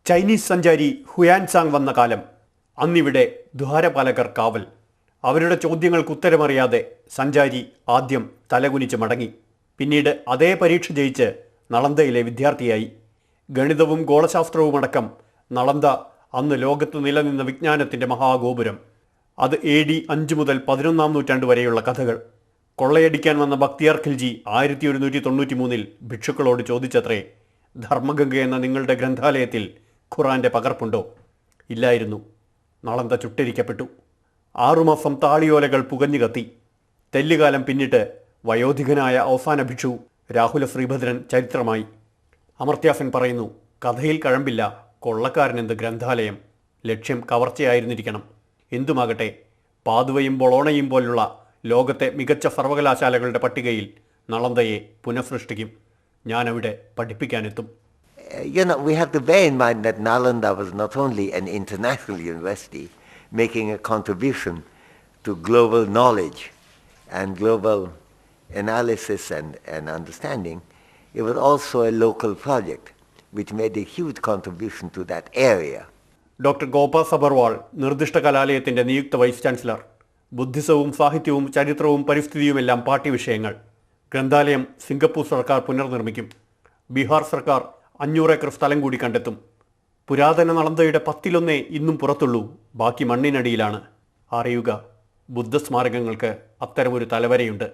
Chinese സഞ്ചാരി ഹുയാൻസാങ് വന്ന കാലം. അന്നിവിടെ ദ്വാരപാലകർ കാവൽ. അവരുടെ ചോദ്യങ്ങൾക്ക് ഉത്തരമറിയാതെ സഞ്ചാരി ആദ്യം തലകുനിച്ച് മടങ്ങി. പിന്നീട് അതേ പരീക്ഷ ജയിച്ച് നളന്ദയിലെ വിദ്യാർത്ഥിയായി. ഗണിതവും ഗോളശാസ്ത്രവുമടക്കം നളന്ദ അന്ന് ലോകത്ത് നിലനിന്ന വിജ്ഞാനത്തിൻ്റെ മഹാഗോപുരം. അത് AD 5 മുതൽ 11-ാം നൂറ്റാണ്ട് വരെയുള്ള കഥകൾ. കൊള്ളയടിക്കാൻ വന്ന ബക്തിയാർ ഖിൽജി 1193 ഭിക്ഷുക്കളോട് ചോദിച്ചത്രേ, ധർമ്മഗംഗ എന്ന നിങ്ങളുടെ ഗ്രന്ഥാലയത്തിൽ ഖുറാന്റെ പകർപ്പുണ്ടോ? ഇല്ലായിരുന്നു. നളന്ദ ചുട്ടരിക്കപ്പെട്ടു. 6 മാസം താളിയോലകൾ പുകഞ്ഞു കത്തി. തെല്ലുകാലം പിന്നിട്ട് വയോധികനായ അവസാന ഭിക്ഷു രാഹുല ശ്രീഭദ്രൻ ചരിത്രമായി. അമർത്യാസൻ പറയുന്നു, കഥയിൽ കഴമ്പില്ല, കൊള്ളക്കാരനെന്ത് ഗ്രന്ഥാലയം, ലക്ഷ്യം കവർച്ചയായിരുന്നിരിക്കണം. എന്തുമാകട്ടെ, പാതുവയും ബൊളോണയും പോലുള്ള ലോകത്തെ മികച്ച സർവകലാശാലകളുടെ പട്ടികയിൽ നളന്ദയെ പുനഃസൃഷ്ടിക്കും. ഞാനവിടെ പഠിപ്പിക്കാനെത്തും. We have to bear in mind that Nalanda was not only an international university making a contribution to global knowledge and global analysis and understanding, it was also a local project which made a huge contribution to that area. Doctor Gopal Sabharwal, നിർദ്ദിഷ്ട കലാലയത്തിൻ്റെ നിയുക്ത vice chancellor. ബുദ്ധിസവും സാഹിത്യവും ചരിത്രവും പരിസ്ഥിതിയുമെല്ലാം പാഠ്യവിഷയങ്ങൾ. ഗ്രന്ഥാലയം Singapore സർക്കാർ പുനർനിർമ്മിക്കും. ബീഹാർ സർക്കാർ 500 acre സ്ഥലം കൂടി കണ്ടെത്തും. പുരാതന നളന്ദയുടെ 10-1 ഇന്നും പുറത്തുള്ളൂ, ബാക്കി മണ്ണിനടിയിലാണ്. അറിയുക, ബുദ്ധസ്മാരകങ്ങൾക്ക് അത്തരമൊരു തലവരയുണ്ട്.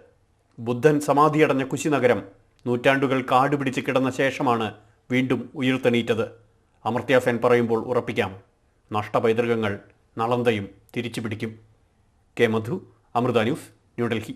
ബുദ്ധൻ സമാധിയടഞ്ഞ കുശിനഗരം നൂറ്റാണ്ടുകൾ കാടുപിടിച്ച് കിടന്ന ശേഷമാണ് വീണ്ടും ഉയിർത്തെണീറ്റത്. അമർത്യാസൻ പറയുമ്പോൾ ഉറപ്പിക്കാം, നഷ്ടപൈതൃകങ്ങൾ നളന്ദയും തിരിച്ചു പിടിക്കും. കെ മധു, അമൃത ന്യൂസ്, ന്യൂഡൽഹി.